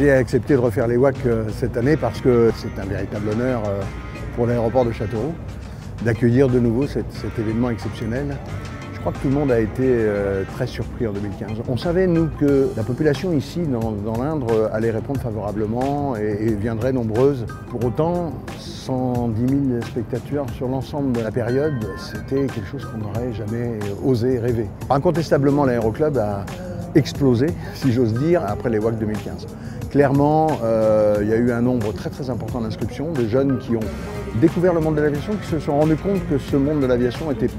J'ai accepté de refaire les WAC cette année parce que c'est un véritable honneur pour l'aéroport de Châteauroux d'accueillir de nouveau cet événement exceptionnel. Je crois que tout le monde a été très surpris en 2015. On savait, nous, que la population ici, dans l'Indre, allait répondre favorablement et viendrait nombreuse. Pour autant, 110 000 spectateurs sur l'ensemble de la période, c'était quelque chose qu'on n'aurait jamais osé rêver. Incontestablement, l'aéroclub a explosé, si j'ose dire, après les WAC 2015. Clairement, il y a eu un nombre très important d'inscriptions, de jeunes qui ont découvert le monde de l'aviation, qui se sont rendus compte que ce monde de l'aviation était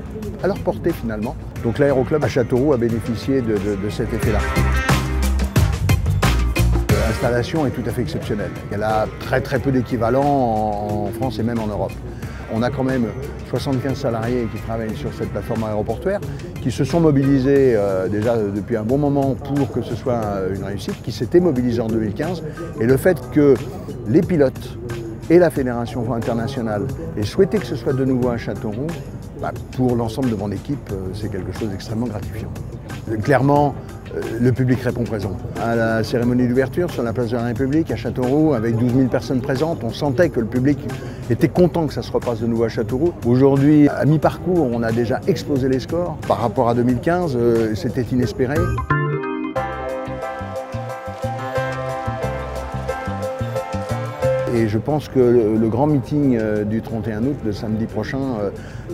à leur portée finalement. Donc l'aéroclub à Châteauroux a bénéficié de cet effet-là. L'installation est tout à fait exceptionnelle. Elle a très peu d'équivalents en France et même en Europe. On a quand même 75 salariés qui travaillent sur cette plateforme aéroportuaire, qui se sont mobilisés déjà depuis un bon moment pour que ce soit une réussite, qui s'étaient mobilisés en 2015. Et le fait que les pilotes et la Fédération internationale aient souhaité que ce soit de nouveau à Châteauroux, pour l'ensemble de mon équipe, c'est quelque chose d'extrêmement gratifiant. Clairement, le public répond présent. À la cérémonie d'ouverture sur la place de la République à Châteauroux, avec 12 000 personnes présentes, on sentait que le public était content que ça se repasse de nouveau à Châteauroux. Aujourd'hui, à mi-parcours, on a déjà explosé les scores. Par rapport à 2015, c'était inespéré. Et je pense que le grand meeting du 31 août, le samedi prochain,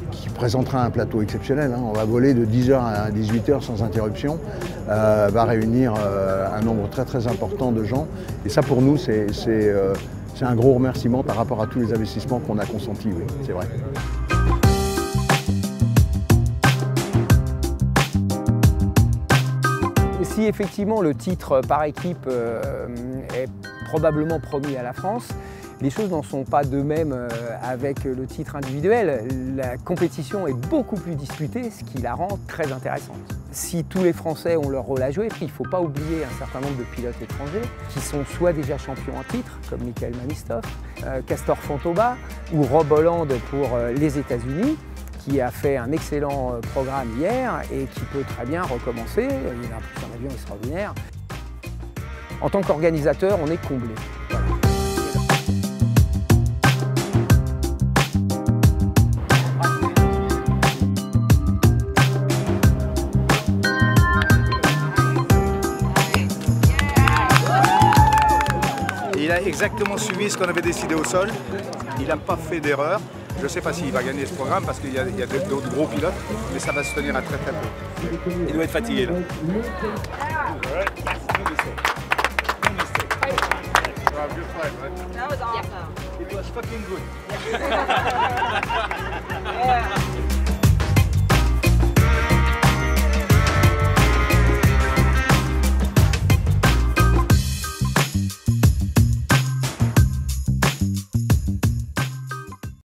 qui présentera un plateau exceptionnel, on va voler de 10h à 18h sans interruption, va réunir un nombre très important de gens. Et ça, pour nous, c'est un gros remerciement par rapport à tous les investissements qu'on a consentis, oui, c'est vrai. Si effectivement le titre par équipe est probablement promis à la France, les choses n'en sont pas de même avec le titre individuel. La compétition est beaucoup plus disputée, ce qui la rend très intéressante. Si tous les Français ont leur rôle à jouer, il ne faut pas oublier un certain nombre de pilotes étrangers qui sont soit déjà champions en titre, comme Michael Manistoff, Castor Fontauba ou Rob Holland pour les États-Unis, qui a fait un excellent programme hier et qui peut très bien recommencer. Il a un avion extraordinaire. En tant qu'organisateur, on est comblé. Voilà. Il a exactement suivi ce qu'on avait décidé au sol. Il n'a pas fait d'erreur. Je ne sais pas s'il va gagner ce programme parce qu'il y a d'autres gros pilotes, mais ça va se tenir à très peu. Il doit être fatigué là. That was awesome. It was fucking good.